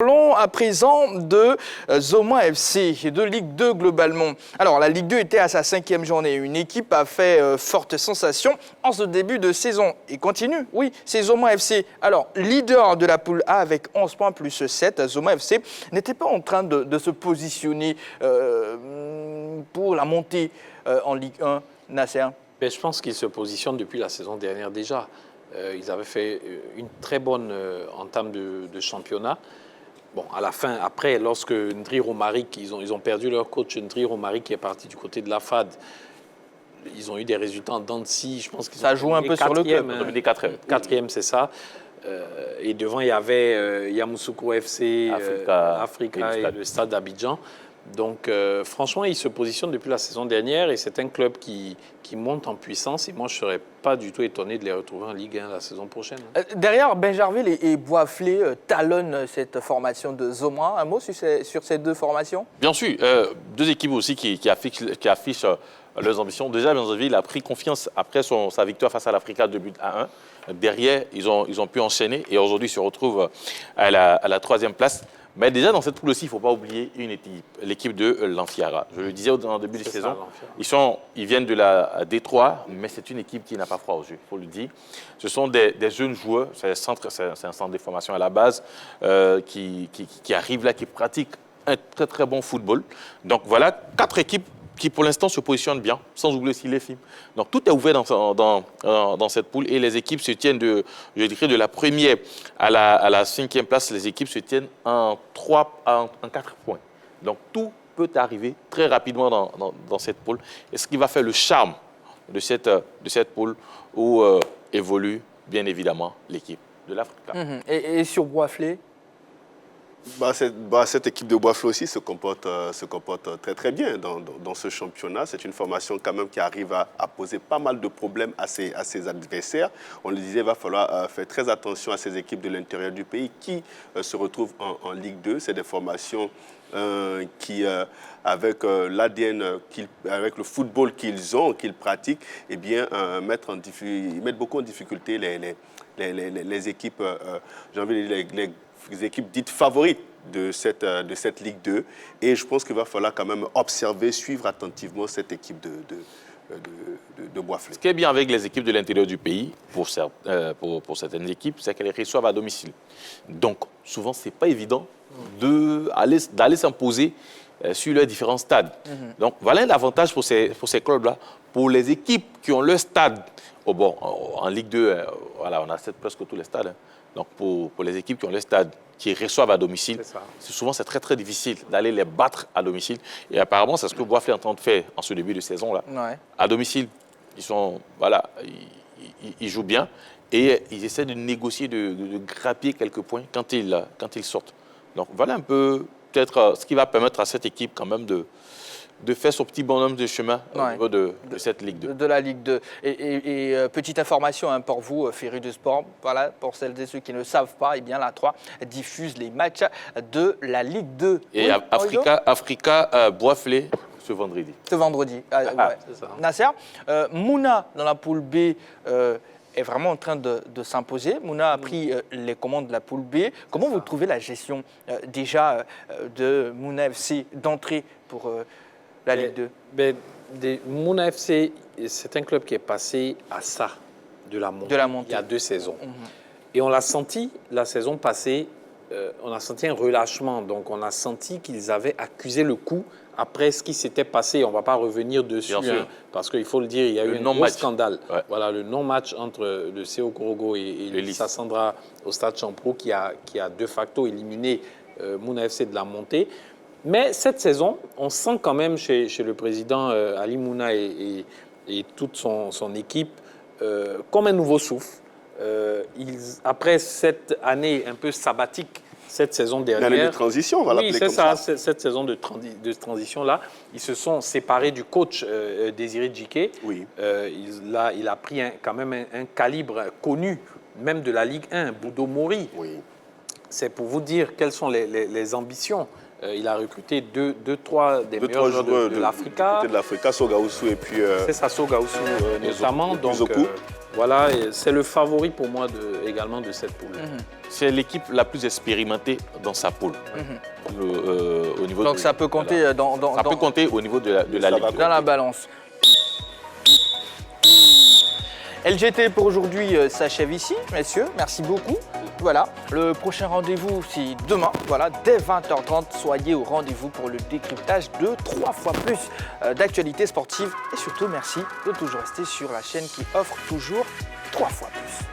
Parlons à présent de Zoma FC et de Ligue 2 globalement. Alors la Ligue 2 était à sa 5e journée. Une équipe a fait forte sensation en ce début de saison et continue. Oui, c'est Zoma FC. Alors leader de la poule A avec 11 points plus 7, Zoma FC n'était pas en train de se positionner pour la montée en Ligue 1, Nasser? Mais je pense qu'ils se positionnent depuis la saison dernière déjà. Ils avaient fait une très bonne entame de championnat. Bon, à la fin, après, lorsque Ndri Romaric, ils ont perdu leur coach Ndri Romaric qui est parti du côté de la FAD, ils ont eu des résultats en dents de scie. Je pense qu'ils ça joue un peu sur le club. Ils ont terminé quatrième, c'est ça. Et devant, il y avait Yamoussoukro FC, Africa et le Stade d'Abidjan. Donc, franchement, ils se positionnent depuis la saison dernière et c'est un club qui monte en puissance. Et moi, je ne serais pas du tout étonné de les retrouver en Ligue 1 la saison prochaine. Derrière, Benjarville et Boisflé talonnent cette formation de Zoma. Un mot sur ces deux formations? Bien sûr. Deux équipes aussi qui affichent leurs ambitions. Déjà, Benjarville a pris confiance après sa victoire face à l'Africa 2-1. Derrière, ils ont pu enchaîner et aujourd'hui, ils se retrouvent à la 3e place. Mais déjà, dans cette poule aussi, il ne faut pas oublier l'équipe de l'Amfiara. Je le disais en début de saison, ils viennent de la Détroit, mais c'est une équipe qui n'a pas froid aux yeux, il faut le dire. Ce sont des jeunes joueurs, c'est un centre de formation à la base, qui arrivent là, qui pratiquent un très très bon football. Donc voilà, 4 équipes qui pour l'instant se positionnent bien, sans oublier aussi les films. Donc tout est ouvert dans cette poule et les équipes se tiennent de la première à la 5e place, les équipes se tiennent en 4 points. Donc tout peut arriver très rapidement dans cette poule. Et ce qui va faire le charme de cette poule où évolue bien évidemment l'équipe de l'Afrique. Et sur Boisflé? Cette équipe de Boisflé aussi se comporte très très bien dans ce championnat. C'est une formation quand même qui arrive à poser pas mal de problèmes à ses adversaires. On le disait, il va falloir faire très attention à ces équipes de l'intérieur du pays qui se retrouvent en Ligue 2. C'est des formations qui, avec l'ADN, avec le football qu'ils pratiquent, eh bien, ils mettent beaucoup en difficulté les équipes, j'ai envie de dire, les équipes dites favorites de cette Ligue 2. Et je pense qu'il va falloir quand même observer, suivre attentivement cette équipe de Boisflé. Ce qui est bien avec les équipes de l'intérieur du pays, pour certaines équipes, c'est qu'elles reçoivent à domicile. Donc, souvent, ce n'est pas évident d'aller s'imposer sur leurs différents stades. Donc, voilà l'avantage pour ces clubs-là. Pour les équipes qui ont leur stade, en Ligue 2, voilà, on a presque tous les stades. Donc, pour les équipes qui ont le stade, qui reçoivent à domicile, souvent c'est très très difficile d'aller les battre à domicile. Et apparemment, c'est ce que Boisflé est en train de faire en ce début de saison-là. Ouais. À domicile, ils jouent bien et ils essaient de négocier, de grappiller quelques points quand ils sortent. Donc voilà un peu peut-être ce qui va permettre à cette équipe quand même de faire son petit bonhomme de chemin au niveau de cette Ligue 2. De la Ligue 2. Et petite information pour vous, férus de sport, voilà, pour celles et ceux qui ne savent pas, eh bien la 3 diffuse les matchs de la Ligue 2. Et Africa Boisflé ce vendredi. Ce vendredi. C'est ça. Nasser, Mouna dans la poule B est vraiment en train de s'imposer. Mouna a pris les commandes de la poule B. Comment vous trouvez la gestion déjà de Mouna FC d'entrée pour la Ligue 2? Mouna FC, c'est un club qui est passé à ça, de la montée. Il y a 2 saisons. Et on l'a senti la saison passée, on a senti un relâchement. Donc on a senti qu'ils avaient accusé le coup après ce qui s'était passé. On ne va pas revenir dessus, parce qu'il faut le dire, il y a eu un gros scandale. Ouais. Voilà, le non-match entre le CO Korogo et le Sassandra au Stade Champro qui a de facto éliminé Mouna FC de la montée. Mais cette saison, on sent quand même chez le président Ali Mouna et toute son équipe comme un nouveau souffle. Après cette année un peu sabbatique, cette saison dernière... L'année de transition, on va l'appeler comme ça. Cette saison de transition-là, ils se sont séparés du coach Désiré Djiké. Oui. Il a pris quand même un calibre connu, même de la Ligue 1, Boudo Mori. Oui. C'est pour vous dire quelles sont les ambitions. Il a recruté 2-3 des meilleurs joueurs de l'Africa. De l'Africa, Sogaoussou et puis... C'est ça, Sogaoussou notamment. Donc, Voilà, c'est le favori pour moi également de cette poule. C'est l'équipe la plus expérimentée dans sa poule. Au niveau donc ça peut compter ça peut compter au niveau de la Ligue 2. Dans la balance. LGT pour aujourd'hui s'achève ici, messieurs. Merci beaucoup. Voilà, le prochain rendez-vous, c'est demain. Voilà, dès 20h30, soyez au rendez-vous pour le décryptage de 3 fois plus d'actualités sportives. Et surtout, merci de toujours rester sur la chaîne qui offre toujours 3 fois plus.